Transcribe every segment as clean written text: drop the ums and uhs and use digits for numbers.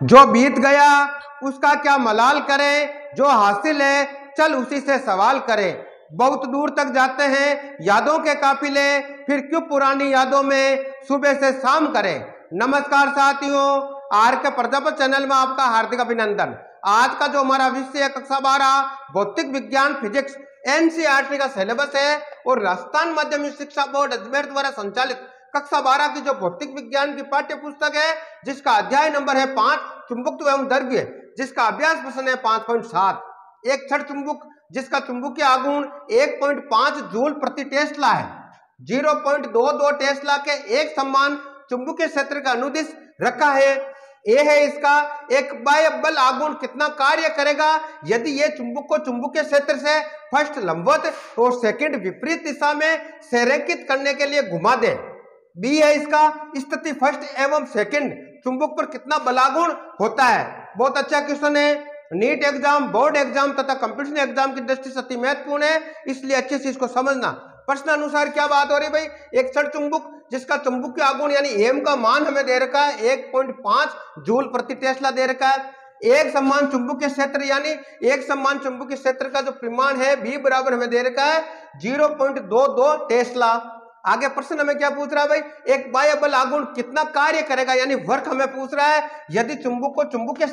जो बीत गया उसका क्या मलाल करें, जो हासिल है चल उसी से सवाल करें। बहुत दूर तक जाते हैं यादों के काफिले, फिर क्यों पुरानी यादों में सुबह से शाम करें। नमस्कार साथियों, आर के प्रजापति चैनल में आपका हार्दिक अभिनंदन। आज का जो हमारा विषय है कक्षा 12 भौतिक विज्ञान फिजिक्स एनसीईआरटी का सिलेबस है और राजस्थान माध्यमिक शिक्षा बोर्ड अजमेर द्वारा संचालित कक्षा 12 की जो भौतिक विज्ञान की पाठ्य पुस्तक है, जिसका अध्याय नंबर है 5 चुंबकत्व एवं द्रव्य, जिसका अभ्यास प्रश्न है 5.7। एक छड़ चुंबक जिसका चुंबकीय आघूर्ण 1.5 जूल प्रति टेस्ला है, 0.22 टेस्ला के एक समान चुंबकीय क्षेत्र का अनुदिश रखा है। ये है इसका एक बाह्य बल आघूर्ण कितना कार्य करेगा यदि ये चुंबक को चुंबकीय क्षेत्र से फर्स्ट लंबवत और सेकंड विपरीत दिशा में संरेखित करने के लिए घुमा दे। बी है इसका स्थिति फर्स्ट एवं सेकंड चुंबक पर कितना बलागुण होता है। बहुत अच्छा क्वेश्चन है, नीट एग्जाम, बोर्ड एग्जाम तथा कंपटीशन एग्जाम की दृष्टि से अति महत्वपूर्ण है, इसलिए अच्छे से इसको समझना। प्रश्न अनुसार क्या बात हो रही भाई, एक छड़ चुंबक जिसका चुंबकीय आघूर्ण यानी एम का मान हमें दे रखा है 1.5 जूल प्रति टेस्ला दे रखा है। एक समान चुंबकीय क्षेत्र यानी एक समान चुंबकीय क्षेत्र का जो परिमाण है बी बराबर हमें दे रखा है 0.22 टेस्ला। आगे प्रश्न हमें क्या पूछ रहा है भाई, एक बाह्य बल आघूर्ण कितना कार्य करेगा यानी वर्क हमें पूछ रहा है यदि चुंबक को चुंबकीय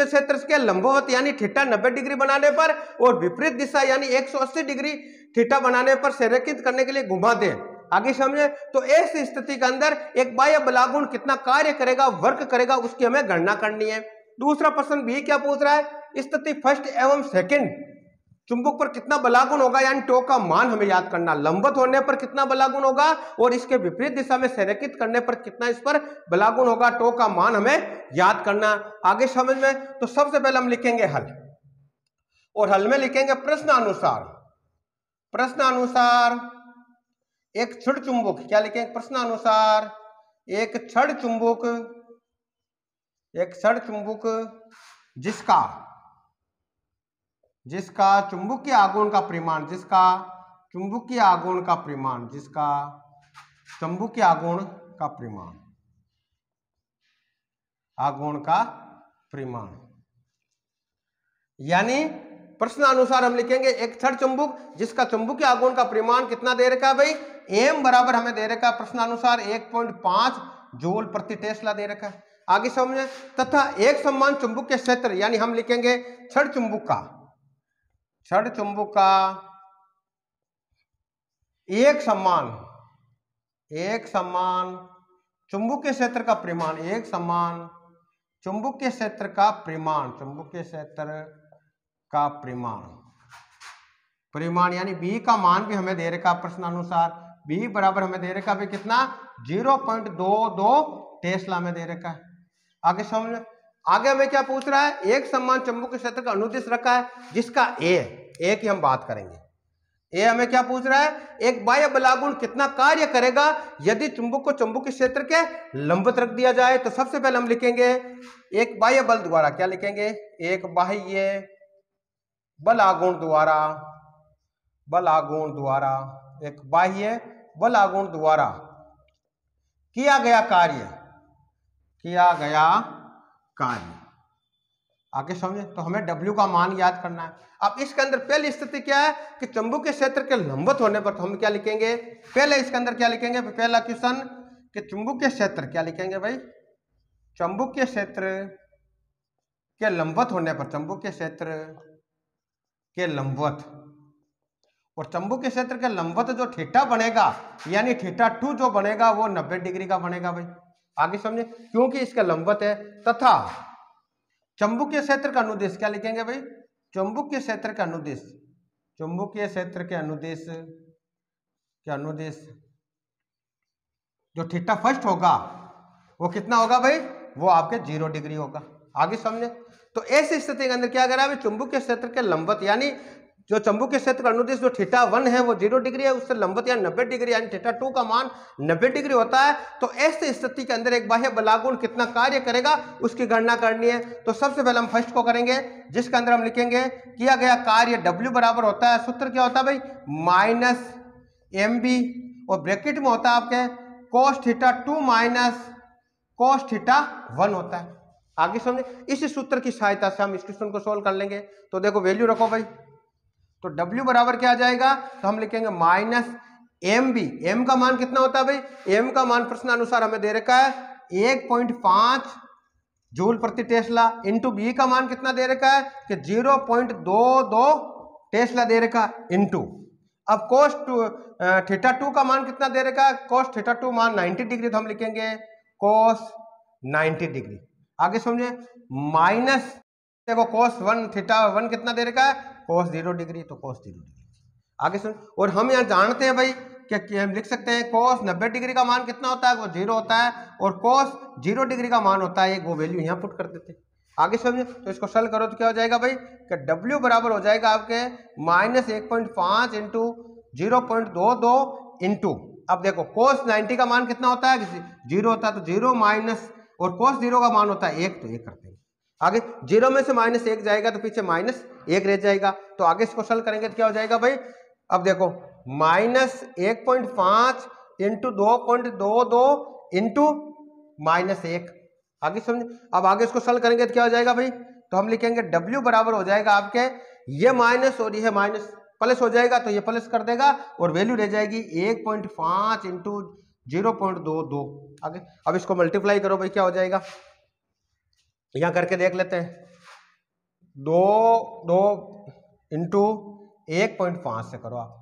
क्षेत्र के लंबवत यानी थीटा 90 डिग्री बनाने पर और विपरीत दिशा यानी 180 डिग्री थीटा बनाने पर संरेखित करने के लिए घुमा दे। आगे समझे तो ऐसी स्थिति के अंदर एक बाह्य बलागुण कितना कार्य करेगा, वर्क करेगा, उसकी हमें गणना करनी है। दूसरा प्रश्न भी क्या पूछ रहा है, स्थिति फर्स्ट एवं सेकंड चुंबक पर कितना बलागुण होगा यानी टो का मान हमें याद करना। लंबवत होने पर कितना बलागुण होगा और इसके विपरीत दिशा में संरेखित करने पर कितना इस पर बलागुण होगा, टो का मान हमें याद करना। आगे समझ में तो सबसे पहले हम लिखेंगे हल, और हल में लिखेंगे प्रश्न अनुसार एक छड़ चुंबक, क्या लिखेंगे प्रश्न अनुसार एक छड़ चुंबक जिसका चुंबकीय आघूर्ण का परिमाण यानी प्रश्न अनुसार हम लिखेंगे एक छड़ चुंबक जिसका चुंबकीय आघूर्ण का परिमाण कितना दे रखा है भाई, एम बराबर हमें दे रखा है प्रश्न अनुसार 1.5 जूल प्रति टेस्ला दे रखा है। आगे समझे तथा एक समान चुंबकीय क्षेत्र यानी हम लिखेंगे छड़ चुंबक का एक समान चुंबकीय क्षेत्र का परिमाण यानी बी का मान भी हमें दे रखा प्रश्न अनुसार, बी बराबर हमें दे रखा भी कितना 0.22 टेस्ला में दे रखा है। आगे समझ, आगे हमें क्या पूछ रहा है, एक समान चुंबकीय क्षेत्र का अनुदिश रखा है जिसका ए की हम बात करेंगे। ए हमें क्या पूछ रहा है, एक बाह्य बलागुण कितना कार्य करेगा यदि चुंबक को चुंबकीय क्षेत्र के लंबवत रख दिया जाए। तो सबसे पहले हम लिखेंगे एक बाह्य बल द्वारा, क्या लिखेंगे एक बाह्य बलागुण द्वारा किया गया कार्य। आगे समझे तो हमें W का मान याद करना है। अब इसके अंदर पहली स्थिति क्या है कि चुंबकीय क्षेत्र के लंबवत होने पर तो हम क्या लिखेंगे, पहले इसके अंदर क्या लिखेंगे, पहला क्वेश्चन कि चुंबकीय क्षेत्र, क्या लिखेंगे भाई, चुंबकीय क्षेत्र के लंबवत होने पर, और चुंबकीय क्षेत्र के लंबवत जो थीटा बनेगा यानी θ2 जो बनेगा वो 90 डिग्री का बनेगा भाई। आगे समझे क्योंकि इसका लंबवत है, तथा चुंबकीय क्षेत्र का अनुदिश, क्या लिखेंगे भाई, चुंबकीय क्षेत्र के अनुदिश जो थीटा फर्स्ट होगा वो कितना होगा भाई, वो आपके 0 डिग्री होगा। आगे समझे तो ऐसी स्थिति के अंदर क्या करा है, चुंबकीय क्षेत्र के लंबवत यानी जो चुंबकीय क्षेत्र का अनुदिश जो θ1 है वो 0 डिग्री है, उससे लंबवत यानी 90 डिग्री यानी θ2 का मान 90 डिग्री होता है। तो ऐसी स्थिति के अंदर एक बाह्य बलागुण कितना कार्य करेगा उसकी गणना करनी है। तो सबसे पहले हम फर्स्ट को करेंगे जिसके अंदर हम लिखेंगे किया गया कार्य W बराबर होता है, सूत्र क्या होता है भाई, -mb और ब्रैकेट में होता है आपके cos θ2 - cos θ1 होता है। आगे समझे, इस सूत्र की सहायता से हम इस क्वेश्चन को सोल्व कर लेंगे। तो देखो वैल्यू रखो भाई, तो W बराबर क्या आ जाएगा, तो हम लिखेंगे माइनस एम बी। एम का मान कितना होता है भाई, एम का मान प्रश्नानुसार हमें दे रखा है 1.5 जूल प्रति टेस्ला, इंटू बी का मान कितना दे रखा है कि 0.22 टेस्ला दे रखा इंटू, अब कोस थीटा 2 का मान कितना दे रखा है, कोस थीटा 2 मान 90 डिग्री, तो हम लिखेंगे कोस 90 डिग्री। आगे समझे, माइनस देखो कोस 1 थीटा 1 कितना दे रखा है, कोस 0 डिग्री, तो कोस 0 डिग्री। आगे सुन, और हम यहाँ जानते हैं भाई कि हम लिख सकते हैं कोस 90 डिग्री का मान कितना होता है, वो 0 होता है, और कोस 0 डिग्री का मान होता है, वो वैल्यू यहाँ पुट कर देते हैं। आगे समझे, तो इसको सॉल्व करो तो क्या हो जाएगा भाई कि W बराबर हो जाएगा आपके माइनस 1.5 इंटू 0.22 इंटू, अब देखो कोस 90 का मान कितना होता है, 0 होता है, तो 0 माइनस, और कोस 0 का मान होता है 1, तो 1 करते हैं। आगे 0 में से माइनस 1 जाएगा तो पीछे माइनस 1 रह जाएगा, तो आगे इसको सॉल्व करेंगे तो क्या हो जाएगा भाई, अब देखो माइनस 1.5 इंटू 2.22 इंटू माइनस 1। आगे समझे, अब आगे इसको सॉल्व करेंगे तो क्या हो जाएगा भाई, तो हम लिखेंगे W बराबर हो जाएगा आपके ये माइनस और ये माइनस प्लस हो जाएगा, तो ये प्लस कर देगा और वैल्यू रह जाएगी 1.5 इंटू 0.22। आगे अब इसको मल्टीप्लाई करो भाई, क्या हो जाएगा, यहां करके देख लेते हैं, 2 इंटू 1.5 से करो आप,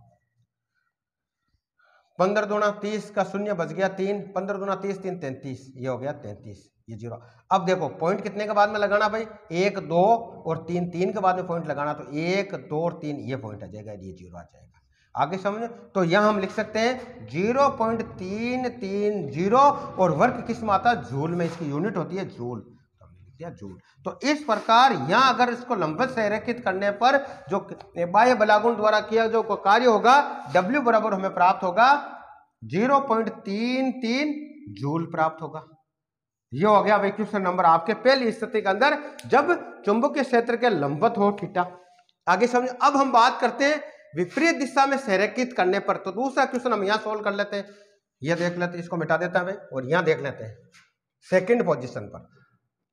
15 दूना 30 का शून्य बच गया 3, 15 दूना 30, 3 33, ये हो गया 33, ये 0। अब देखो पॉइंट कितने के बाद में लगाना भाई, 1 2 और 3, 3 के बाद में पॉइंट लगाना, तो 1 2 और 3 ये पॉइंट आ जाएगा, ये 0 आ जाएगा। आगे समझो, तो यहां हम लिख सकते हैं 0.330, और वर्ग किस में आता है, जूल में, इसकी यूनिट होती है जूल, तो हमने लिख दिया जूल। तो इस प्रकार यहां अगर इसको लंबवत संरेखित करने पर जो बाह्य बलागुण द्वारा किया जो कार्य होगा, W बराबर हमें प्राप्त होगा 0.33 जूल प्राप्त होगा। ये हो गया भाई क्वेश्चन नंबर आपके पहली स्थिति के अंदर, जब चुंबकीय क्षेत्र के लंबवत हो थीटा। आगे समझे, अब हम बात करते हैं विपरीत दिशा में संरेखित करने पर, तो दूसरा क्वेश्चन हम यहां सोल्व कर लेते हैं, ये देख लेते हैं, इसको मिटा देता है भाई, और यहां देख लेते हैं सेकंड पोजीशन पर।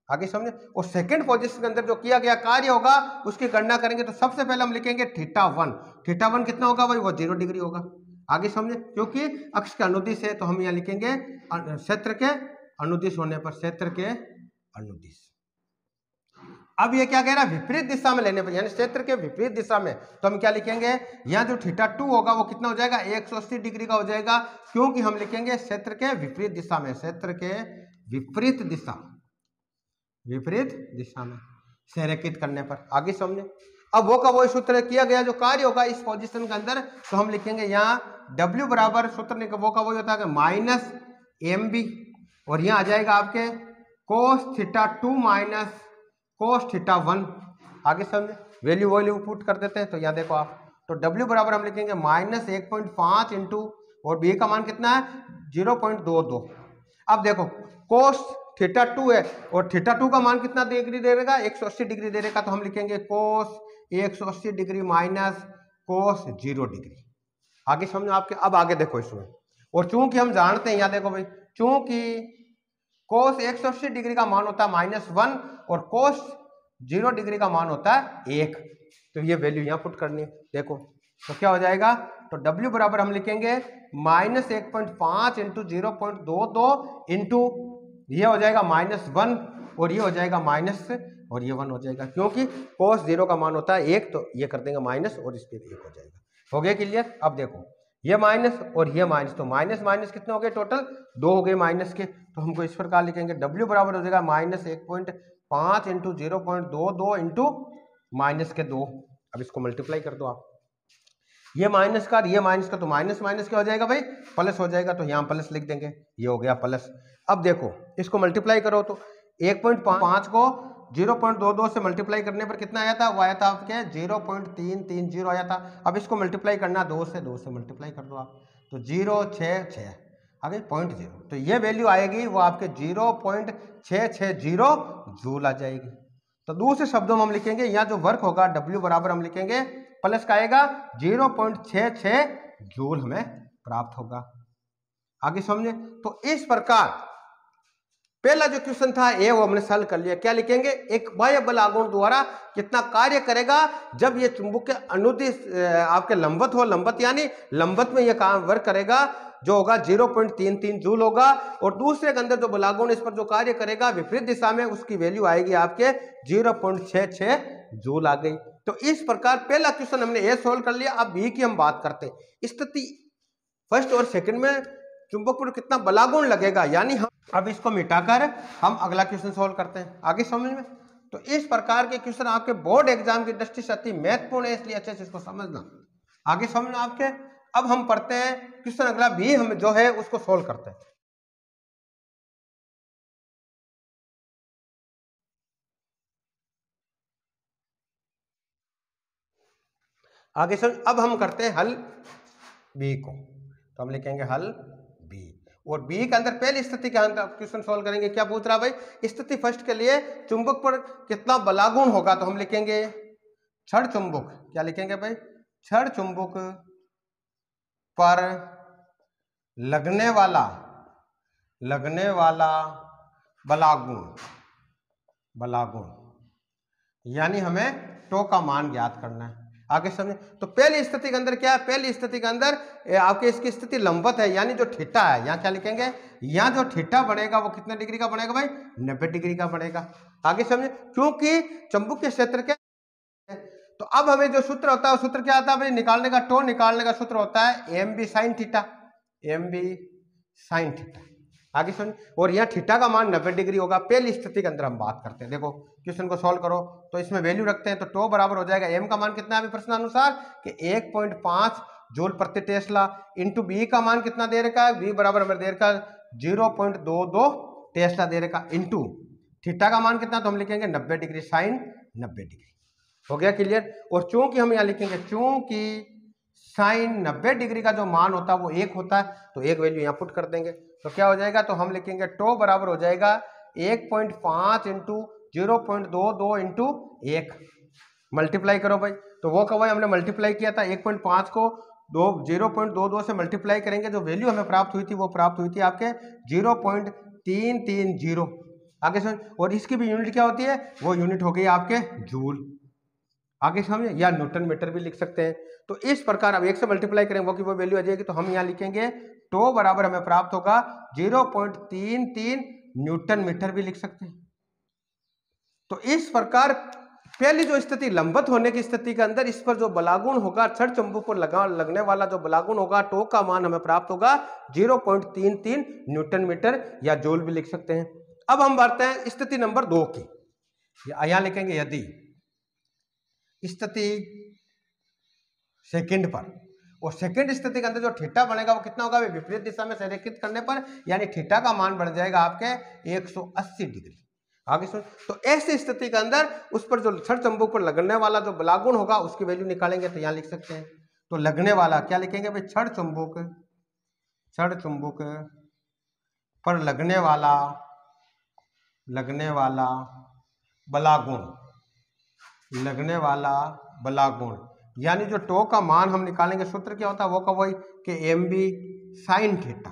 आगे समझे, और सेकंड पोजीशन के अंदर जो किया गया कार्य होगा उसकी गणना करेंगे, तो सबसे पहले हम लिखेंगे थीटा 1, थीटा 1 कितना होगा भाई, वो 0 डिग्री होगा। आगे समझे, क्योंकि अक्ष के अनुदिश है, तो हम यहां लिखेंगे क्षेत्र के अनुदिश होने पर, क्षेत्र के अनुदिश। अब ये क्या कह रहा है, विपरीत दिशा में लेने पर, यानी क्षेत्र के विपरीत दिशा में, तो हम क्या लिखेंगे, यहाँ जो थीटा 2 होगा वो कितना हो जाएगा, 180 डिग्री का हो जाएगा, क्योंकि हम लिखेंगे क्षेत्र के विपरीत दिशा में, क्षेत्र के विपरीत दिशा, विपरीत दिशा में संरेखित करने पर। आगे समझे, अब वो का वो सूत्र किया गया जो कार्य होगा इस पोजीशन के अंदर, तो हम लिखेंगे यहाँ W बराबर सूत्र वो का वही होता है माइनस एम बी, और यहाँ आ जाएगा आपके cos theta 2 minus cos theta 1। आगे समझे, वैल्यू पुट कर देते हैं, तो यहाँ देखो आप, तो W बराबर हम लिखेंगे माइनस 1.5 इंटू, और B का मान कितना है 0.22। अब देखो कोस थीटा 2 है, और थीटा 2 का मान कितना डिग्री दे देगा, 180 डिग्री दे देगा, तो हम लिखेंगे कोस 180 डिग्री माइनस कोस 0 डिग्री। आगे समझो आपके, अब आगे देखो इसमें, और चूंकि हम जानते हैं, यहाँ देखो भाई, चूंकि कोस 180 डिग्री का मान होता है -1 और कोस 0 डिग्री का मान होता है 1, तो ये वैल्यू यहाँ पुट करनी है। देखो तो क्या हो जाएगा, तो W बराबर हम लिखेंगे माइनस 1.5 इंटू 0.22 इंटू ये हो जाएगा -1, और ये हो जाएगा माइनस, और ये 1 हो जाएगा, क्योंकि कोस 0 का मान होता है 1, तो ये कर देंगे माइनस, और इस पर 1 हो जाएगा। हो गया क्लियर। अब देखो ये माइनस और ये माइनस, तो माइनस माइनस कितने हो गए, टोटल 2 हो गए माइनस के, तो हमको इस प्रकार लिखेंगे W बराबर हो जाएगा माइनस 1.5 इंटू 0.22 इंटू माइनस के 2। अब इसको मल्टीप्लाई कर दो आप, ये माइनस का ये माइनस का, तो माइनस माइनस क्या हो जाएगा भाई, प्लस हो जाएगा, तो यहाँ प्लस लिख देंगे, ये हो गया प्लस। अब देखो इसको मल्टीप्लाई करो, तो 1.5 को 0.22 से मल्टीप्लाई करने पर कितना आया था, वो आया था आपके 0.330 आया था। अब इसको मल्टीप्लाई करना 2 से मल्टीप्लाई कर दो आप, तो 0.66 आगे 0.0, तो ये वैल्यू आएगी वो आपके 0.660 जूल आ जाएगी। तो दूसरे शब्दों में हम लिखेंगे यहाँ जो वर्क होगा W बराबर हम लिखेंगे प्लस का आएगा 0.66 जूल हमें प्राप्त होगा। आगे समझे, तो इस प्रकार पहला जो क्वेश्चन था ए वो हमने सॉल्व कर लिया। क्या लिखेंगे, एक बाह्य बल आघूर्ण द्वारा कितना कार्य करेगा जब ये चुंबक के अनुदिश आपके लंबवत हो, लंबवत यानी लंबवत में ये काम वर्क करेगा, जो होगा 0.33 जूल होगा। और दूसरे के अंदर जो बलागुण इस पर जो कार्य करेगा विपरीत दिशा में, उसकी वैल्यू आएगी आपके 0.66 जूल आ गई। तो इस प्रकार पहला क्वेश्चन हमने ए सोल्व कर लिया। अब बी की हम बात करते हैं। स्थिति फर्स्ट और सेकंड में चुंबक पर कितना बलागुण लगेगा, यानी हम अब इसको मिटाकर हम अगला क्वेश्चन सोल्व करते हैं। आगे समझ में। तो इस प्रकार के क्वेश्चन आपके बोर्ड एग्जाम की दृष्टि से अति महत्वपूर्ण है, इसलिए अच्छे से इसको समझना। आगे समझना आपके। अब हम पढ़ते हैं क्वेश्चन अगला बी, हम जो है उसको सोल्व करते हैं। आगे समझ। अब हम करते हैं हल बी को, तो हम लिखेंगे हल बी। और बी के अंदर पहली स्थिति के अंदर क्वेश्चन सोल्व करेंगे। क्या पूछ रहा भाई, स्थिति फर्स्ट के लिए चुंबक पर कितना बलागुण होगा, तो हम लिखेंगे क्षण चुंबक। क्या लिखेंगे भाई, क्षण चुंबक पर लगने वाला बलागुण यानी हमें टो का मान ज्ञात करना है। आगे समझे। तो पहली स्थिति के अंदर क्या है, पहली स्थिति के अंदर आपके इसकी स्थिति लंबवत है, यानी जो थीटा है, यहाँ क्या लिखेंगे, यहाँ जो थीटा बनेगा वो कितने डिग्री का बनेगा भाई, 90 डिग्री का बनेगा। आगे समझे। क्योंकि चुंबकीय क्षेत्र के, तो अब हमें जो सूत्र होता है वो सूत्र क्या आता है भाई, निकालने का, टो निकालने का सूत्र होता है M B sine theta, M B sine theta. आगे सुन। और यहाँ थीटा का मान 90 डिग्री होगा। पहली स्थिति के अंदर हम बात करते हैं। देखो क्वेश्चन को सॉल्व करो तो इसमें वैल्यू रखते हैं, तो टो बराबर हो जाएगा, एम का मान कितना है अभी प्रश्नानुसार कि 1.5 जूल प्रति टेस्ला, इंटू बी का मान कितना दे रखा है, बी बराबर हमें दे रखा है 0.22 टेस्ला दे रखा, इंटू थीटा का मान कितना, तो हम लिखेंगे 90 डिग्री, साइन 90 डिग्री। हो गया क्लियर। और चूंकि हम यहाँ लिखेंगे, चूंकि साइन 90 डिग्री का जो मान होता है वो 1 होता है, तो एक वैल्यू यहाँ पुट कर देंगे, तो क्या हो जाएगा, तो हम लिखेंगे टो बराबर हो जाएगा 1.5 इंटू 0.22 इंटू 1, मल्टीप्लाई करो भाई। तो वो कब हमने मल्टीप्लाई किया था, 1.5 को 0.22 से मल्टीप्लाई करेंगे, जो वैल्यू हमें प्राप्त हुई थी वो प्राप्त हुई थी आपके 0.330। आगे समझ। और इसकी भी यूनिट क्या होती है, वो यूनिट हो गई आपके जूल। आगे समझे, या न्यूटन मीटर भी लिख सकते हैं। तो इस प्रकार अब 1 से मल्टीप्लाई करेंगे वो की वो वैल्यू आ जाएगी, तो हम यहाँ लिखेंगे टो बराबर हमें प्राप्त होगा 0.33 न्यूटन मीटर भी लिख सकते हैं। तो इस प्रकार पहली जो स्थिति लंबवत होने की स्थिति के अंदर इस पर जो बलागुण होगा, क्षण चुंबक पर लगने वाला जो बलागुण होगा, टो का मान हमें प्राप्त होगा 0.33 न्यूटन मीटर या जूल भी लिख सकते हैं। अब हम बढ़ते हैं स्थिति नंबर 2 की। यहां लिखेंगे यदि स्थिति सेकंड पर, और सेकंड स्थिति के अंदर जो थीटा बनेगा वो कितना होगा, विपरीत दिशा में संरेखित करने पर, यानी थीटा का मान बढ़ जाएगा आपके 180 डिग्री। आगे सुन। तो ऐसी स्थिति के अंदर उस पर जो क्षण चुंबक पर लगने वाला जो बलागुण होगा उसकी वैल्यू निकालेंगे, तो यहां लिख सकते हैं। तो लगने वाला क्या लिखेंगे भाई, क्षण चुंबक पर लगने बलागुण, यानी जो टो का मान हम निकालेंगे, सूत्र क्या होता है वो का वही कि एम बी साइन थीटा।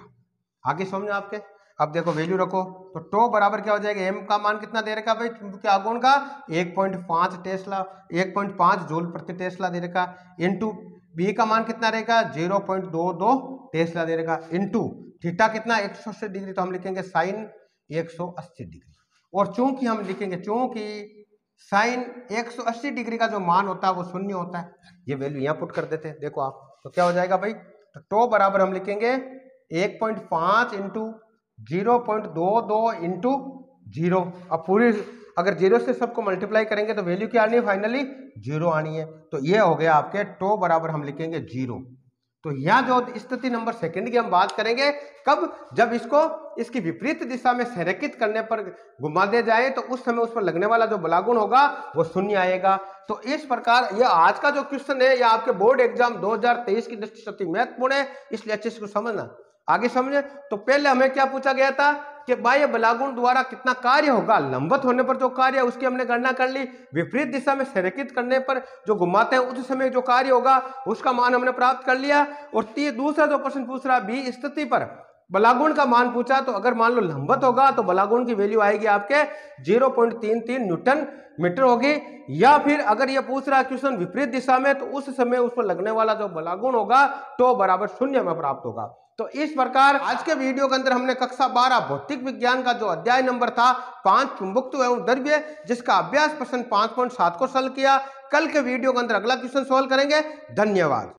आगे समझो आपके। अब देखो वैल्यू रखो, तो टो बराबर क्या हो जाएगा, एम का मान कितना दे रखा भाई चुंबकीय आघूर्ण का 1.5 टेस्ला, 1.5 जूल प्रति टेस्ला दे रखा, इंटू बी का मान कितना रहेगा 0.22 टेस्ला दे रखा, इंटू थीटा कितना 180 डिग्री, तो हम लिखेंगे साइन 180 डिग्री। और चूंकि हम लिखेंगे, चूंकि साइन 180 डिग्री का जो मान होता है वो शून्य होता है, ये वैल्यू यहाँ पुट कर देते हैं। देखो आप, तो क्या हो जाएगा भाई, तो टो बराबर हम लिखेंगे 1.5 इंटू 0.22 इंटू 0। अब पूरी अगर 0 से सबको मल्टीप्लाई करेंगे तो वैल्यू क्या आनी है, फाइनली 0 आनी है। तो ये हो गया आपके टो बराबर हम लिखेंगे 0। तो यहाँ जो स्थिति नंबर सेकंड की हम बात करेंगे, कब, जब इसको इसकी विपरीत दिशा में संरेखित करने पर घुमा दे जाए, तो उस समय उस पर लगने वाला जो बलागुण होगा वो शून्य आएगा। तो इस प्रकार यह आज का जो क्वेश्चन है, यह आपके बोर्ड एग्जाम 2023 की दृष्टि से अति महत्वपूर्ण है, इसलिए अच्छे से इसको समझना। आगे समझे। तो पहले हमें क्या पूछा गया था कि बाह्य बलागुण द्वारा कितना कार्य होगा, लंबवत होने पर जो कार्य है उसकी हमने गणना कर ली, विपरीत दिशा में संरेखित करने पर जो घुमाते हैं उस समय जो कार्य होगा उसका मान हमने प्राप्त कर लिया। और दूसरा जो प्रश्न पूछ रहा, बी स्थिति पर बलागुण का मान पूछा तो अगर मान लो लंबवत होगा तो बलागुण की वैल्यू आएगी आपके 0.33 न्यूटन मीटर होगी। या फिर अगर ये पूछ रहा है क्वेश्चन विपरीत दिशा में तो उस समय उस पर लगने वाला जो बलागुण होगा तो बराबर 0 में प्राप्त होगा। तो इस प्रकार आज के वीडियो के अंदर हमने कक्षा 12 भौतिक विज्ञान का जो अध्याय नंबर था 5 चुंबकत्व एवं द्रव्य, जिसका अभ्यास प्रश्न 5.7 को सॉल्व किया। कल के वीडियो के अंदर अगला क्वेश्चन सॉल्व करेंगे। धन्यवाद।